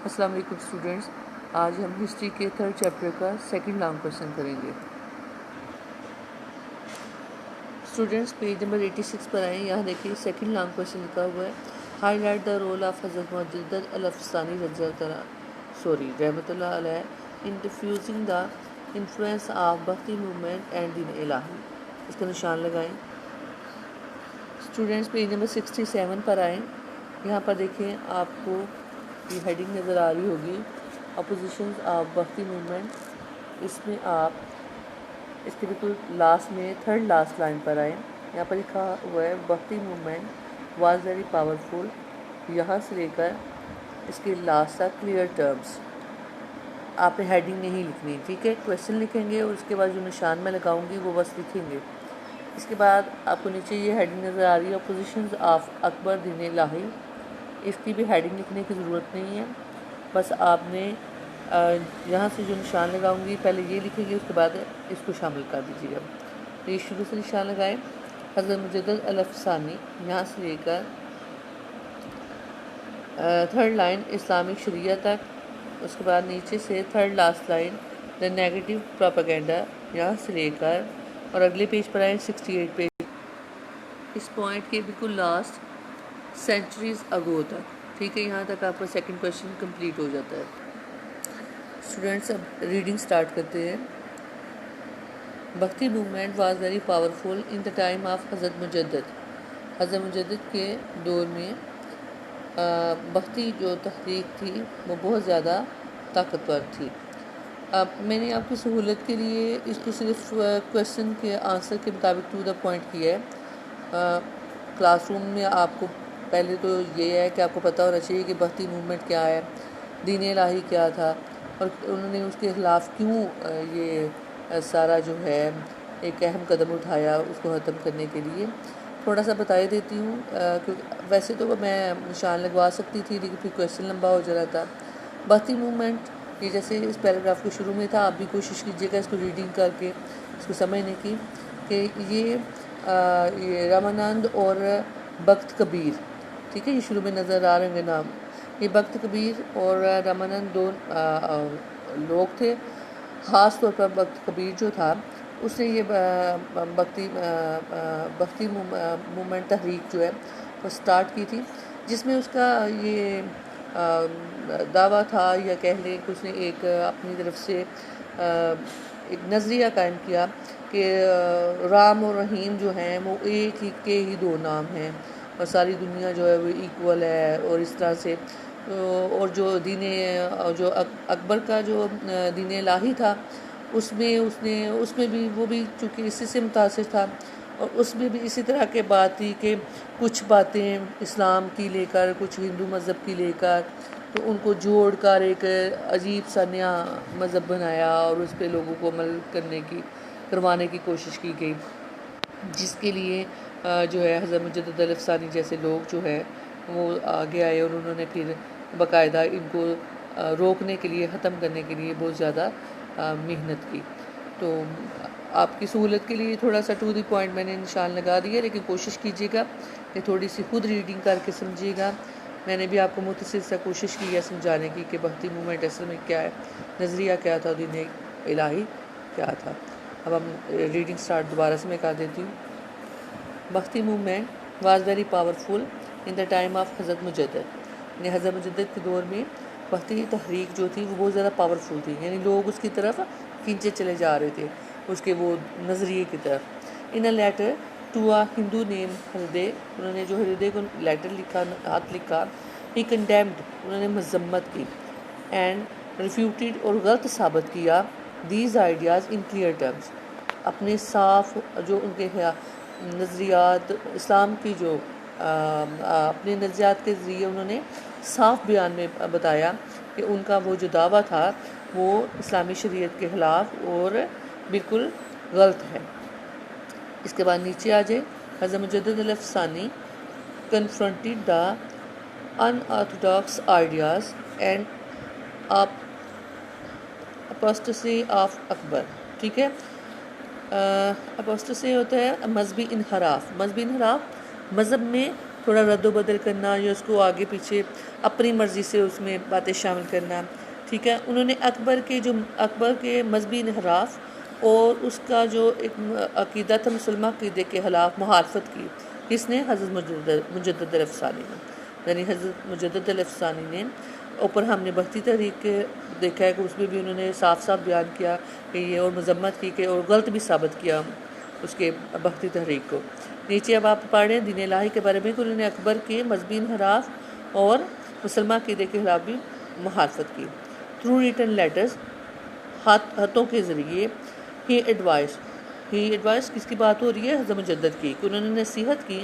السلام علیکم اسٹوڈنٹس، آج ہم ہسٹری کے تھرڈ چیپٹر کا سیکنڈ لانگ کویشچن کریں گے۔ اسٹوڈنٹس پیج نمبر 86 پر آئیں۔ یہاں دیکھیے سیکنڈ لانگ کویشچن لکھا ہوا ہے، highlight the role of Hazrat Mujaddid Alfsani رحمۃ اللہ علیہ in diffusing the influence of Bhakti movement and Din Ilahi. اس کا نشان لگائیں۔ اسٹوڈنٹس پیج نمبر 67 پر آئیں۔ یہاں پر دیکھیں آپ کو یہ ہیڈنگ نظر آ رہی ہوگی، اپوزیشنز آف بھکتی موومنٹ۔ اس میں آپ اس کے بالکل لاسٹ میں تھرڈ لاسٹ لائن پر آئیں۔ یہاں پر لکھا ہوا ہے بھکتی موومنٹ واز ویری پاورفل، یہاں سے لے کر اس کے لاسٹ تک کلیئر ٹرمز۔ آپ نے ہیڈنگ نہیں لکھنی، ٹھیک ہے؟ کویشچن لکھیں گے اور اس کے بعد جو نشان میں لگاؤں گی وہ بس لکھیں گے۔ اس کے بعد آپ کو نیچے یہ ہیڈنگ نظر آ رہی ہے، اپوزیشنز آف اکبر دین الہی۔ اس کی بھی ہیڈنگ لکھنے کی ضرورت نہیں ہے، بس آپ نے یہاں سے جو نشان لگاؤں گی پہلے یہ لکھیں گے، اس کے بعد اس کو شامل کر دیجیے گا۔ تو یہ شروع سے نشان لگائیں، حضرت مجدد الافسانی، یہاں سے لے کر تھرڈ لائن اسلامک شریعہ تک، اس کے بعد نیچے سے third last line the negative propaganda, یہاں سے لے کر اور اگلے پیج پر آئیں 68 پیج، اس پوائنٹ کے بالکل لاسٹ سینچریز اگو تک، ٹھیک ہے؟ یہاں تک آپ کا سیکنڈ کویشچن کمپلیٹ ہو جاتا ہے۔ اسٹوڈینٹس اب ریڈنگ سٹارٹ کرتے ہیں۔ بھکتی movement was very powerful in the time of Hazrat مجدد۔ حضرت مجدد کے دور میں بھکتی جو تحریک تھی وہ بہت زیادہ طاقتور تھی۔ اب میں نے آپ کی سہولت کے لیے اس کو صرف کویشچن کے آنسر کے مطابق ٹو دا پوائنٹ کیا ہے۔ کلاس روم میں آپ کو پہلے تو یہ ہے کہ آپ کو پتہ ہونا چاہیے کہ بھکتی موومنٹ کیا ہے، دین الہی کیا تھا، اور انہوں نے اس کے خلاف کیوں یہ سارا جو ہے ایک اہم قدم اٹھایا اس کو ختم کرنے کے لیے۔ تھوڑا سا بتا دیتی ہوں، کیونکہ ویسے تو میں نشان لگوا سکتی تھی لیکن پھر کویشچن لمبا ہو جا رہا تھا۔ بھکتی موومنٹ یہ جیسے اس پیراگراف کے شروع میں تھا، آپ بھی کوشش کیجیے گا اس کو ریڈنگ کر کے اس کو سمجھنے کی، کہ یہ رامانند اور بھکت کبیر، ٹھیک ہے؟ یہ شروع میں نظر آ رہے ہیں نام۔ یہ بھکت کبیر اور رامانند دو لوگ تھے۔ خاص طور پر بھکت کبیر جو تھا اس نے یہ بھکتی موومنٹ تحریک جو ہے وہ سٹارٹ کی تھی، جس میں اس کا یہ دعویٰ تھا، یا کہہ لیں کہ اس نے ایک اپنی طرف سے ایک نظریہ قائم کیا کہ رام اور رحیم جو ہیں وہ ایک ہی کے ہی دو نام ہیں، اور ساری دنیا جو ہے وہ ایکول ہے، اور اس طرح سے۔ اور جو جو اکبر کا جو دین الہی تھا اس میں بھی وہ بھی چونکہ اسی سے متاثر تھا، اور اس میں بھی اسی طرح کے بات تھی کہ کچھ باتیں اسلام کی لے کر، کچھ ہندو مذہب کی لے کر، تو ان کو جوڑ کر ایک عجیب سا نیا مذہب بنایا، اور اس پہ لوگوں کو عمل کروانے کی کوشش کی گئی، جس کے لیے جو ہے حضرت مجدد الافسانی جیسے لوگ جو ہے وہ آگے آئے، اور انہوں نے پھر باقاعدہ ان کو روکنے کے لیے، ختم کرنے کے لیے بہت زیادہ محنت کی۔ تو آپ کی سہولت کے لیے تھوڑا سا ٹو دی پوائنٹ میں نے نشان لگا دیا، لیکن کوشش کیجیے گا کہ تھوڑی سی خود ریڈنگ کر کے سمجھیے گا۔ میں نے بھی آپ کو مختصر سا کوشش کی ہے سمجھانے کی کہ بھکتی موومنٹ اصل میں کیا ہے، نظریہ کیا تھا، دین الہی کیا تھا۔ اب ہم ریڈنگ سٹارٹ دوبارہ سے میں کر دیتی ہوں۔ بھکتی movement was very powerful in the time of Hazrat مجدد، یعنی حضرت مجدد کے دور میں بھکتی تحریک جو تھی وہ بہت زیادہ پاورفل تھی، یعنی لوگ اس کی طرف کھینچے چلے جا رہے تھے، اس کے وہ نظریے کی طرف۔ ان اے لیٹر ٹو اے ہندو نیم ہردے، انہوں نے جو ہردے کو لیٹر لکھا، خط لکھا، ہی کنڈیمڈ، انہوں نے مذمت کی، اینڈ ریفیوٹیڈ، اور غلط ثابت کیا، these ideas in clear terms, اپنے صاف جو ان کے نظریات اسلام کی جو اپنے نظریات کے ذریعے انہوں نے صاف بیان میں بتایا کہ ان کا وہ جو دعویٰ تھا وہ اسلامی شریعت کے خلاف اور بالکل غلط ہے۔ اس کے بعد نیچے آ جائے، Hazrat Mujaddid Alf Sani confronted the unorthodox ideas and apostasy of Akbar, ٹھیک ہے؟ اپوسٹسی ہوتا ہے مذہبی انحراف۔ مذہبی انحراف مذہب میں تھوڑا رد و بدل کرنا یا اس کو آگے پیچھے اپنی مرضی سے اس میں باتیں شامل کرنا، ٹھیک ہے۔ انہوں نے اکبر کے مذہبی انحراف اور اس کا جو ایک عقیدہ تھا مسلمہ عقیدے کے خلاف مخالفت کی، کس نے؟ حضرت مجدد الافسانی نے، یعنی حضرت مجدد الافسانی نے۔ اوپر ہم نے بھکتی تحریک کے دیکھا ہے کہ اس میں بھی انہوں نے صاف صاف بیان کیا کہ یہ، اور مذمت کی کہ، اور غلط بھی ثابت کیا اس کے بھکتی تحریک کو۔ نیچے اب آپ پڑھ رہے ہیں دین الہی کے بارے میں کہ انہوں نے اکبر کے مذہبی انحراف اور مسلمہ عقیدے کے خلاف بھی مخالفت کی۔ تھرو ریٹن لیٹرز، خطوں کے ذریعے، ہی ایڈوائز کس کی بات ہو رہی ہے؟ حضرت مجدد کی، کہ انہوں نے نصیحت کی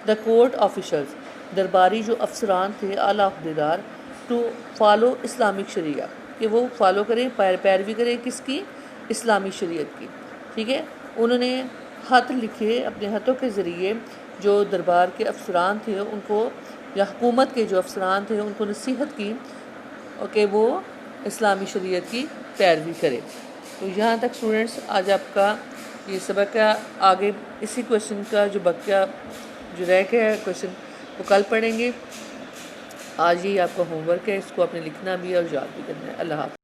دا کورٹ آفیشلز، درباری جو افسران تھے، اعلیٰ عہدیدار، ٹو فالو اسلامک شریعہ، کہ وہ فالو کریں، پیروی کریں کس کی؟ اسلامی شریعت کی، ٹھیک ہے۔ انہوں نے خط لکھے اپنے ہاتھوں کے ذریعے، جو دربار کے افسران تھے ان کو، یا حکومت کے جو افسران تھے ان کو نصیحت کی کہ وہ اسلامی شریعت کی پیروی کرے۔ تو یہاں تک اسٹوڈنٹس آج آپ کا یہ سبق ہے۔ آگے اسی کویشچن کا جو بقیہ جو رہ گیا ہے کویشچن وہ کل پڑھیں گے۔ آج ہی آپ کا ہوم ورک ہے، اس کو آپ نے لکھنا بھی ہے اور یاد بھی کرنا ہے۔ اللہ حافظ۔